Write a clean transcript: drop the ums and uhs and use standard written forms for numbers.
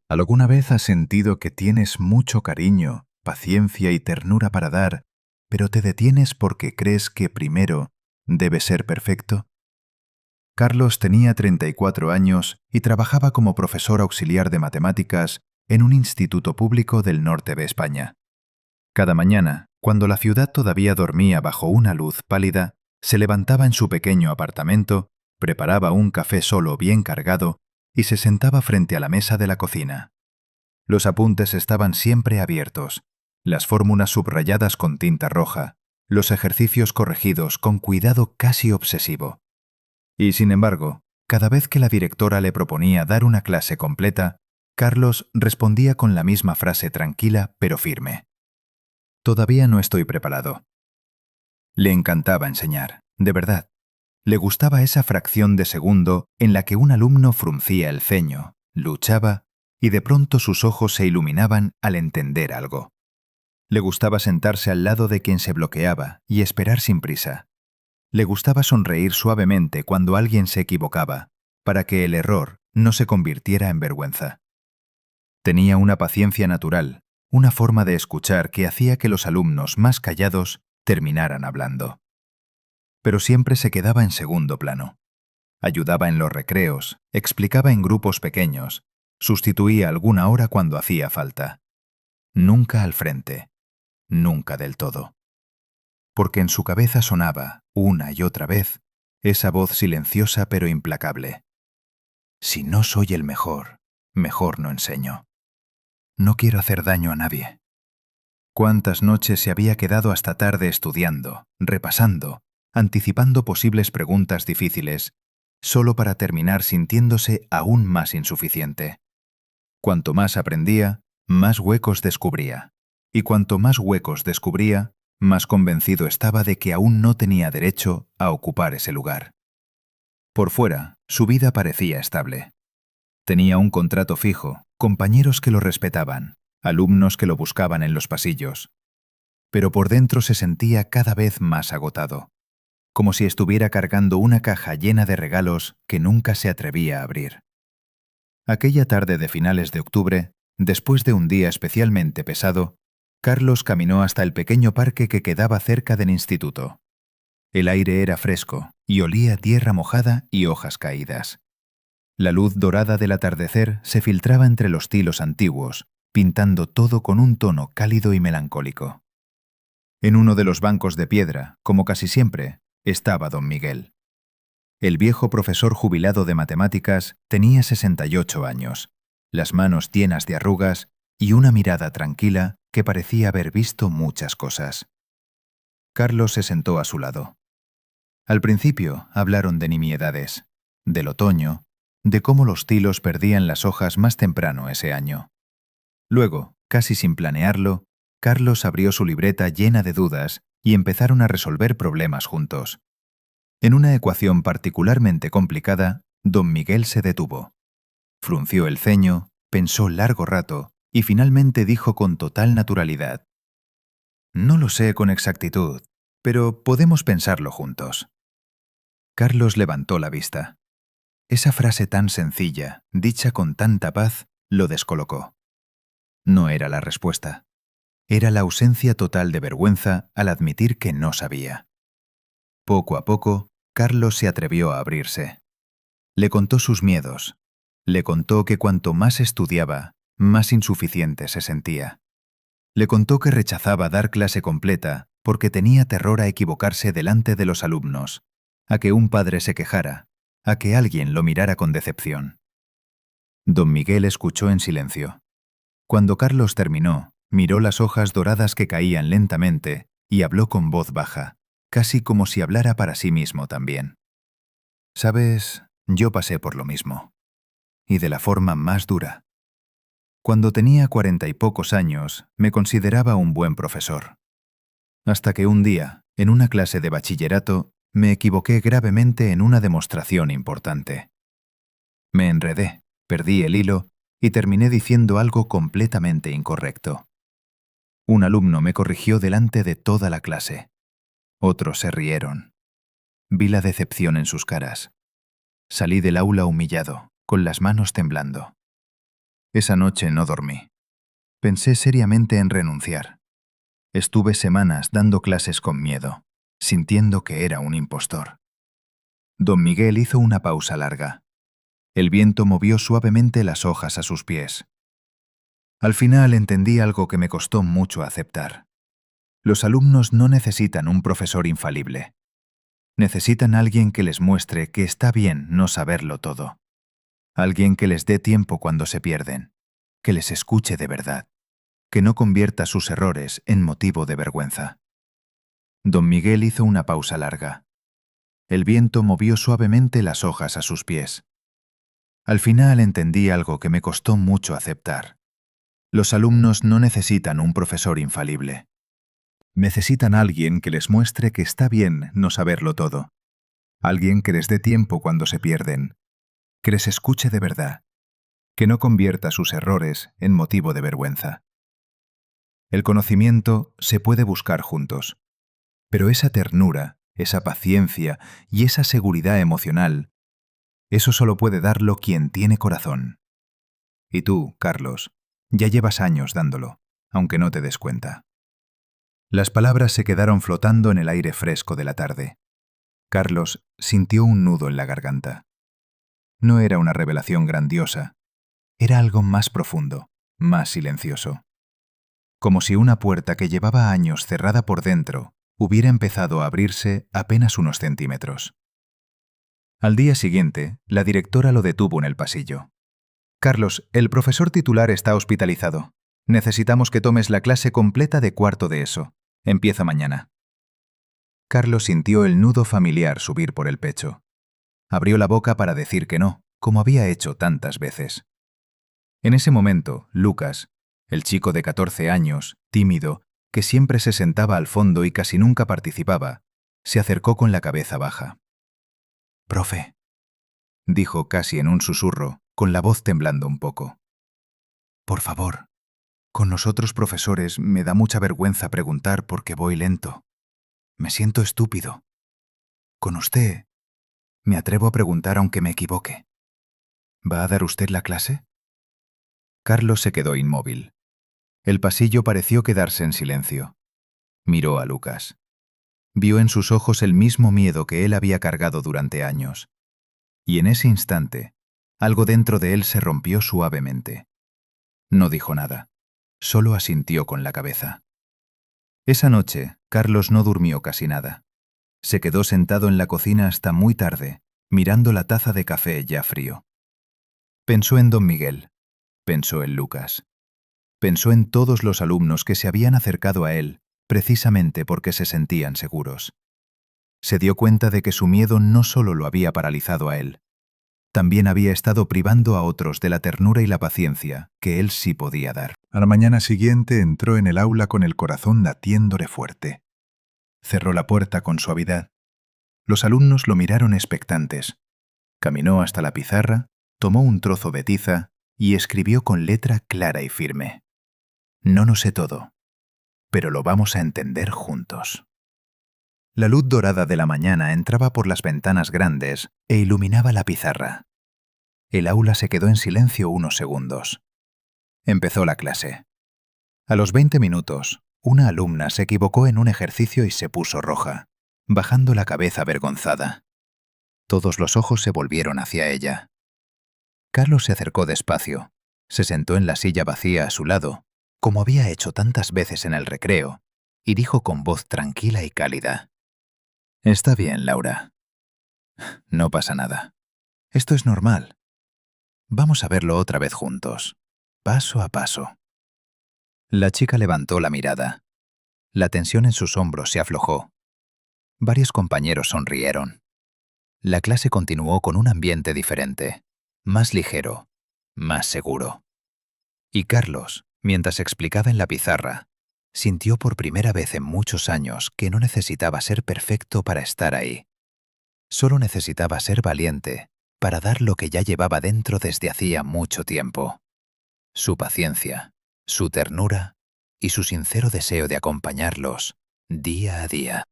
¿Alguna vez has sentido que tienes mucho cariño, paciencia y ternura para dar, pero te detienes porque crees que primero debe ser perfecto? Carlos tenía 34 años y trabajaba como profesor auxiliar de matemáticas en un instituto público del norte de España. Cada mañana, cuando la ciudad todavía dormía bajo una luz pálida, se levantaba en su pequeño apartamento, preparaba un café solo bien cargado y se sentaba frente a la mesa de la cocina. Los apuntes estaban siempre abiertos, las fórmulas subrayadas con tinta roja, los ejercicios corregidos con cuidado casi obsesivo. Y sin embargo, cada vez que la directora le proponía dar una clase completa, Carlos respondía con la misma frase tranquila pero firme. Todavía no estoy preparado. Le encantaba enseñar, de verdad. Le gustaba esa fracción de segundo en la que un alumno fruncía el ceño, luchaba y de pronto sus ojos se iluminaban al entender algo. Le gustaba sentarse al lado de quien se bloqueaba y esperar sin prisa. Le gustaba sonreír suavemente cuando alguien se equivocaba, para que el error no se convirtiera en vergüenza. Tenía una paciencia natural, una forma de escuchar que hacía que los alumnos más callados terminaran hablando. Pero siempre se quedaba en segundo plano. Ayudaba en los recreos, explicaba en grupos pequeños, sustituía alguna hora cuando hacía falta. Nunca al frente, nunca del todo. Porque en su cabeza sonaba, una y otra vez, esa voz silenciosa pero implacable. Si no soy el mejor, mejor no enseño. No quiero hacer daño a nadie. ¿Cuántas noches se había quedado hasta tarde estudiando, repasando, anticipando posibles preguntas difíciles, solo para terminar sintiéndose aún más insuficiente? Cuanto más aprendía, más huecos descubría. Y cuanto más huecos descubría, más convencido estaba de que aún no tenía derecho a ocupar ese lugar. Por fuera, su vida parecía estable. Tenía un contrato fijo, compañeros que lo respetaban, alumnos que lo buscaban en los pasillos. Pero por dentro se sentía cada vez más agotado, como si estuviera cargando una caja llena de regalos que nunca se atrevía a abrir. Aquella tarde de finales de octubre, después de un día especialmente pesado, Carlos caminó hasta el pequeño parque que quedaba cerca del instituto. El aire era fresco y olía a tierra mojada y hojas caídas. La luz dorada del atardecer se filtraba entre los tilos antiguos, pintando todo con un tono cálido y melancólico. En uno de los bancos de piedra, como casi siempre, estaba don Miguel. El viejo profesor jubilado de matemáticas tenía 68 años, las manos llenas de arrugas y una mirada tranquila que parecía haber visto muchas cosas. Carlos se sentó a su lado. Al principio hablaron de nimiedades, del otoño, de cómo los tilos perdían las hojas más temprano ese año. Luego, casi sin planearlo, Carlos abrió su libreta llena de dudas y empezaron a resolver problemas juntos. En una ecuación particularmente complicada, don Miguel se detuvo. Frunció el ceño, pensó largo rato y finalmente dijo con total naturalidad: «No lo sé con exactitud, pero podemos pensarlo juntos». Carlos levantó la vista. Esa frase tan sencilla, dicha con tanta paz, lo descolocó. No era la respuesta. Era la ausencia total de vergüenza al admitir que no sabía. Poco a poco, Carlos se atrevió a abrirse. Le contó sus miedos. Le contó que cuanto más estudiaba, más insuficiente se sentía. Le contó que rechazaba dar clase completa porque tenía terror a equivocarse delante de los alumnos, a que un padre se quejara, a que alguien lo mirara con decepción. Don Miguel escuchó en silencio. Cuando Carlos terminó, miró las hojas doradas que caían lentamente y habló con voz baja, casi como si hablara para sí mismo también. «Sabes, yo pasé por lo mismo. Y de la forma más dura. Cuando tenía 40 y pocos años, me consideraba un buen profesor. Hasta que un día, en una clase de bachillerato, me equivoqué gravemente en una demostración importante. Me enredé, perdí el hilo y terminé diciendo algo completamente incorrecto. Un alumno me corrigió delante de toda la clase. Otros se rieron. Vi la decepción en sus caras. Salí del aula humillado, con las manos temblando. Esa noche no dormí. Pensé seriamente en renunciar. Estuve semanas dando clases con miedo, sintiendo que era un impostor. Don Miguel hizo una pausa larga. El viento movió suavemente las hojas a sus pies. Al final entendí algo que me costó mucho aceptar. Los alumnos no necesitan un profesor infalible. Necesitan alguien que les muestre que está bien no saberlo todo. Alguien que les dé tiempo cuando se pierden, que les escuche de verdad, que no convierta sus errores en motivo de vergüenza. Don Miguel hizo una pausa larga. El viento movió suavemente las hojas a sus pies. Al final entendí algo que me costó mucho aceptar. Los alumnos no necesitan un profesor infalible. Necesitan alguien que les muestre que está bien no saberlo todo. Alguien que les dé tiempo cuando se pierden, que les escuche de verdad, que no convierta sus errores en motivo de vergüenza. El conocimiento se puede buscar juntos, pero esa ternura, esa paciencia y esa seguridad emocional, eso solo puede darlo quien tiene corazón. Y tú, Carlos, ya llevas años dándolo, aunque no te des cuenta. Las palabras se quedaron flotando en el aire fresco de la tarde. Carlos sintió un nudo en la garganta. No era una revelación grandiosa, era algo más profundo, más silencioso. Como si una puerta que llevaba años cerrada por dentro hubiera empezado a abrirse apenas unos centímetros. Al día siguiente, la directora lo detuvo en el pasillo. «Carlos, el profesor titular está hospitalizado. Necesitamos que tomes la clase completa de cuarto de ESO. Empieza mañana». Carlos sintió el nudo familiar subir por el pecho. Abrió la boca para decir que no, como había hecho tantas veces. En ese momento, Lucas, el chico de 14 años, tímido, que siempre se sentaba al fondo y casi nunca participaba, se acercó con la cabeza baja. «Profe», dijo casi en un susurro, con la voz temblando un poco. «Por favor, con nosotros profesores me da mucha vergüenza preguntar porque voy lento. Me siento estúpido. Con usted, me atrevo a preguntar aunque me equivoque. ¿Va a dar usted la clase?» Carlos se quedó inmóvil. El pasillo pareció quedarse en silencio. Miró a Lucas. Vio en sus ojos el mismo miedo que él había cargado durante años. Y en ese instante, algo dentro de él se rompió suavemente. No dijo nada, solo asintió con la cabeza. Esa noche, Carlos no durmió casi nada. Se quedó sentado en la cocina hasta muy tarde, mirando la taza de café ya frío. Pensó en don Miguel, pensó en Lucas. Pensó en todos los alumnos que se habían acercado a él precisamente porque se sentían seguros. Se dio cuenta de que su miedo no solo lo había paralizado a él, también había estado privando a otros de la ternura y la paciencia que él sí podía dar. A la mañana siguiente entró en el aula con el corazón latiéndole fuerte. Cerró la puerta con suavidad. Los alumnos lo miraron expectantes. Caminó hasta la pizarra, tomó un trozo de tiza y escribió con letra clara y firme: «No lo sé todo, pero lo vamos a entender juntos». La luz dorada de la mañana entraba por las ventanas grandes e iluminaba la pizarra. El aula se quedó en silencio unos segundos. Empezó la clase. A los 20 minutos, una alumna se equivocó en un ejercicio y se puso roja, bajando la cabeza avergonzada. Todos los ojos se volvieron hacia ella. Carlos se acercó despacio, se sentó en la silla vacía a su lado, como había hecho tantas veces en el recreo, y dijo con voz tranquila y cálida: «Está bien, Laura. No pasa nada. Esto es normal. Vamos a verlo otra vez juntos, paso a paso». La chica levantó la mirada. La tensión en sus hombros se aflojó. Varios compañeros sonrieron. La clase continuó con un ambiente diferente, más ligero, más seguro. Y Carlos, mientras explicaba en la pizarra, sintió por primera vez en muchos años que no necesitaba ser perfecto para estar ahí. Solo necesitaba ser valiente para dar lo que ya llevaba dentro desde hacía mucho tiempo. Su paciencia, su ternura y su sincero deseo de acompañarlos día a día.